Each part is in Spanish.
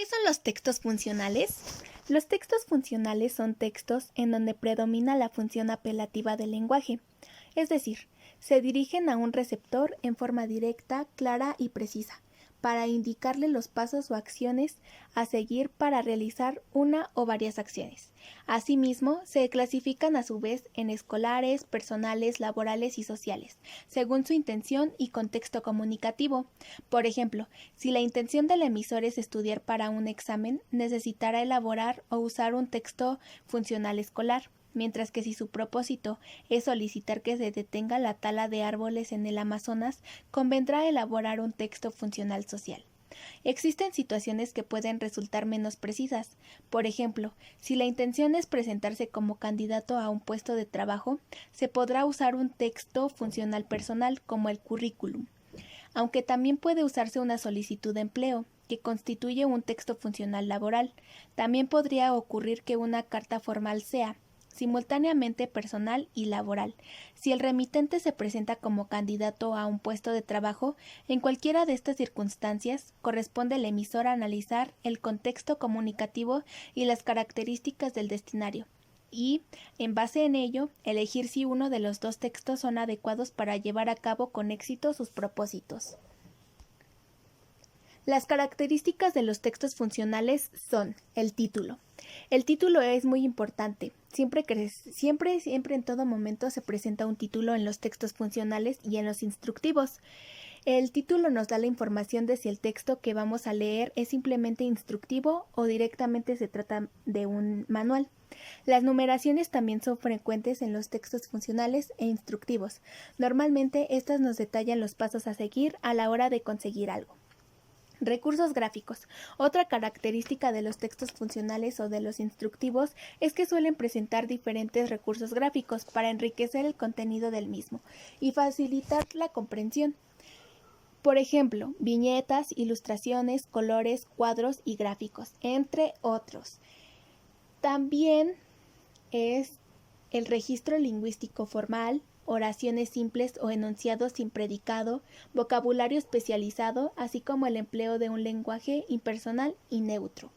¿Qué son los textos funcionales? Los textos funcionales son textos en donde predomina la función apelativa del lenguaje, es decir, se dirigen a un receptor en forma directa, clara y precisa, para indicarle los pasos o acciones a seguir para realizar una o varias acciones. Asimismo, se clasifican a su vez en escolares, personales, laborales y sociales, según su intención y contexto comunicativo. Por ejemplo, si la intención del emisor es estudiar para un examen, necesitará elaborar o usar un texto funcional escolar, mientras que si su propósito es solicitar que se detenga la tala de árboles en el Amazonas, convendrá elaborar un texto funcional social. Existen situaciones que pueden resultar menos precisas. Por ejemplo, si la intención es presentarse como candidato a un puesto de trabajo, se podrá usar un texto funcional personal como el currículum, aunque también puede usarse una solicitud de empleo, que constituye un texto funcional laboral. También podría ocurrir que una carta formal sea simultáneamente personal y laboral. Si el remitente se presenta como candidato a un puesto de trabajo, en cualquiera de estas circunstancias, corresponde al emisor analizar el contexto comunicativo y las características del destinario, y, en base en ello, elegir si uno de los dos textos son adecuados para llevar a cabo con éxito sus propósitos. Las características de los textos funcionales son el título. El título es muy importante. Siempre en todo momento se presenta un título en los textos funcionales y en los instructivos. El título nos da la información de si el texto que vamos a leer es simplemente instructivo o directamente se trata de un manual. Las numeraciones también son frecuentes en los textos funcionales e instructivos. Normalmente estas nos detallan los pasos a seguir a la hora de conseguir algo. Recursos gráficos. Otra característica de los textos funcionales o de los instructivos es que suelen presentar diferentes recursos gráficos para enriquecer el contenido del mismo y facilitar la comprensión. Por ejemplo, viñetas, ilustraciones, colores, cuadros y gráficos, entre otros. También es el registro lingüístico formal, oraciones simples o enunciados sin predicado, vocabulario especializado, así como el empleo de un lenguaje impersonal y neutro.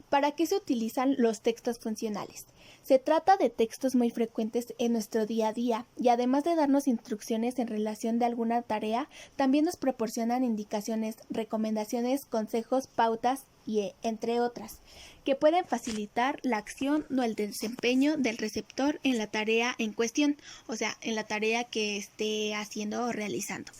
¿Para qué se utilizan los textos funcionales? Se trata de textos muy frecuentes en nuestro día a día y además de darnos instrucciones en relación de alguna tarea, también nos proporcionan indicaciones, recomendaciones, consejos, pautas y entre otras, que pueden facilitar la acción o el desempeño del receptor en la tarea en cuestión, o sea, en la tarea que esté haciendo o realizando.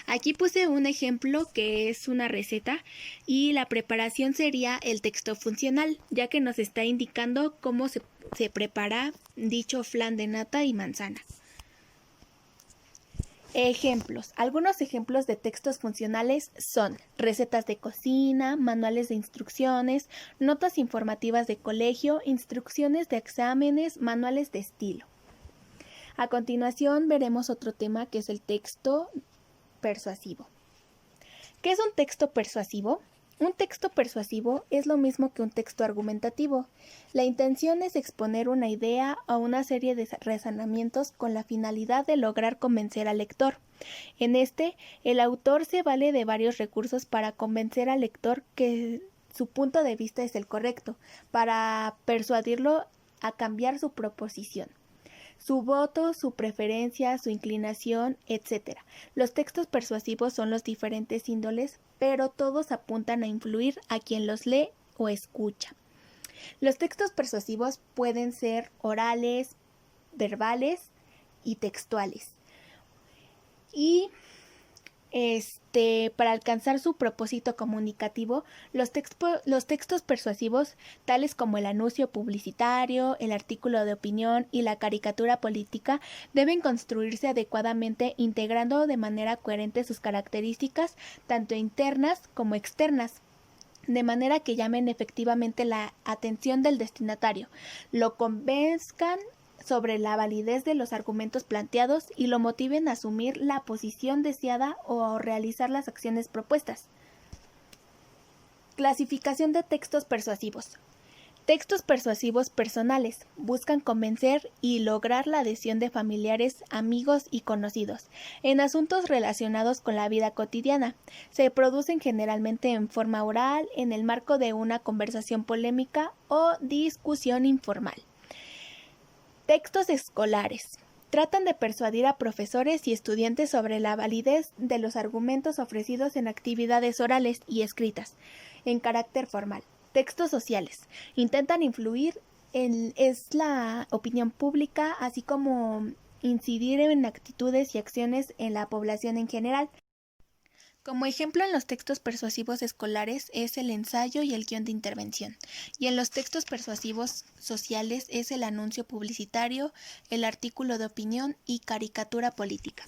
Aquí puse un ejemplo que es una receta y la preparación sería el texto funcional, ya que nos está indicando cómo se prepara dicho flan de nata y manzana. Ejemplos. Algunos ejemplos de textos funcionales son recetas de cocina, manuales de instrucciones, notas informativas de colegio, instrucciones de exámenes, manuales de estilo. A continuación veremos otro tema que es el texto persuasivo. ¿Qué es un texto persuasivo? Un texto persuasivo es lo mismo que un texto argumentativo. La intención es exponer una idea o una serie de razonamientos con la finalidad de lograr convencer al lector. En el autor se vale de varios recursos para convencer al lector que su punto de vista es el correcto, para persuadirlo a cambiar su proposición, su voto, su preferencia, su inclinación, etc. Los textos persuasivos son los diferentes índoles, pero todos apuntan a influir a quien los lee o escucha. Los textos persuasivos pueden ser orales, verbales y textuales. Y para alcanzar su propósito comunicativo, los textos persuasivos, tales como el anuncio publicitario, el artículo de opinión y la caricatura política, deben construirse adecuadamente, integrando de manera coherente sus características, tanto internas como externas, de manera que llamen efectivamente la atención del destinatario, lo convenzcan sobre la validez de los argumentos planteados y lo motiven a asumir la posición deseada o a realizar las acciones propuestas. Clasificación de textos persuasivos. Textos persuasivos personales. Buscan convencer y lograr la adhesión de familiares, amigos y conocidos en asuntos relacionados con la vida cotidiana. Se producen generalmente en forma oral, en el marco de una conversación polémica o discusión informal. Textos escolares. Tratan de persuadir a profesores y estudiantes sobre la validez de los argumentos ofrecidos en actividades orales y escritas, en carácter formal. Textos sociales. Intentan influir en la opinión pública, así como incidir en actitudes y acciones en la población en general. Como ejemplo en los textos persuasivos escolares es el ensayo y el guión de intervención, y en los textos persuasivos sociales es el anuncio publicitario, el artículo de opinión y caricatura política.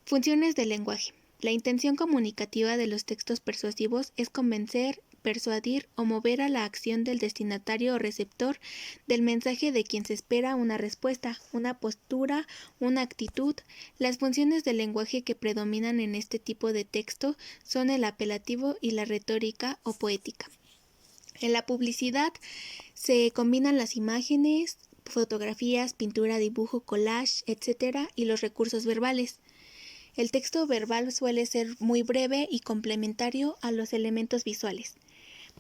Funciones del lenguaje. La intención comunicativa de los textos persuasivos es convencer, persuadir o mover a la acción del destinatario o receptor del mensaje de quien se espera una respuesta, una postura, una actitud. Las funciones del lenguaje que predominan en este tipo de texto son el apelativo y la retórica o poética. En la publicidad se combinan las imágenes, fotografías, pintura, dibujo, collage, etc. y los recursos verbales. El texto verbal suele ser muy breve y complementario a los elementos visuales.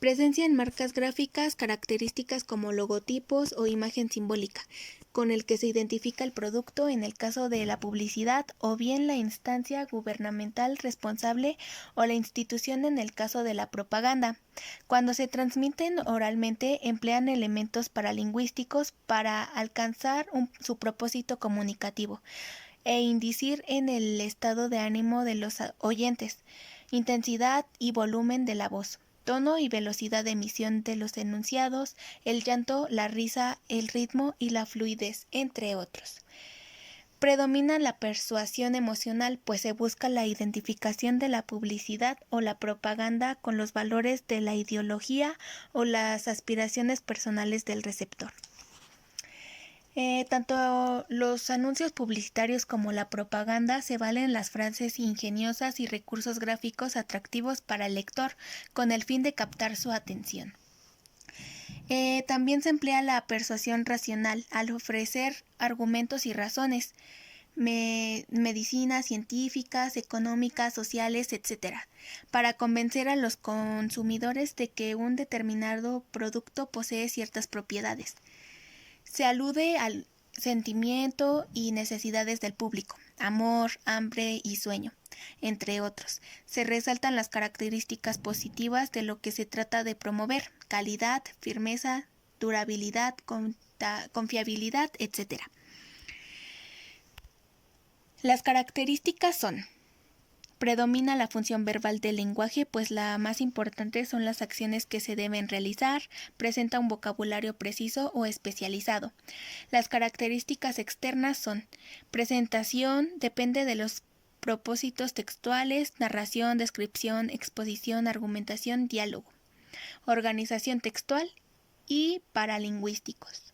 Presencia en marcas gráficas, características como logotipos o imagen simbólica, con el que se identifica el producto en el caso de la publicidad, o bien la instancia gubernamental responsable o la institución en el caso de la propaganda. Cuando se transmiten oralmente, emplean elementos paralingüísticos para alcanzar su propósito comunicativo e incidir en el estado de ánimo de los oyentes, intensidad y volumen de la voz, tono y velocidad de emisión de los enunciados, el llanto, la risa, el ritmo y la fluidez, entre otros. Predomina la persuasión emocional, pues se busca la identificación de la publicidad o la propaganda con los valores de la ideología o las aspiraciones personales del receptor. Tanto los anuncios publicitarios como la propaganda se valen las frases ingeniosas y recursos gráficos atractivos para el lector con el fin de captar su atención. También se emplea la persuasión racional al ofrecer argumentos y razones, medicinas científicas, económicas, sociales, etc., para convencer a los consumidores de que un determinado producto posee ciertas propiedades. Se alude al sentimiento y necesidades del público, amor, hambre y sueño, entre otros. Se resaltan las características positivas de lo que se trata de promover: calidad, firmeza, durabilidad, confiabilidad, etc. Las características son: predomina la función verbal del lenguaje, pues la más importante son las acciones que se deben realizar, presenta un vocabulario preciso o especializado. Las características externas son: presentación, depende de los propósitos textuales, narración, descripción, exposición, argumentación, diálogo. Organización textual y paralingüísticos.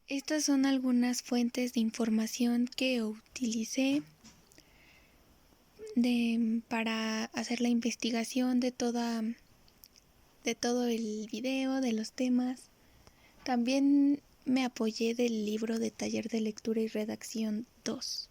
Estas son algunas fuentes de información que utilicé para hacer la investigación de todo el video, de los temas. También me apoyé del libro de Taller de Lectura y Redacción 2.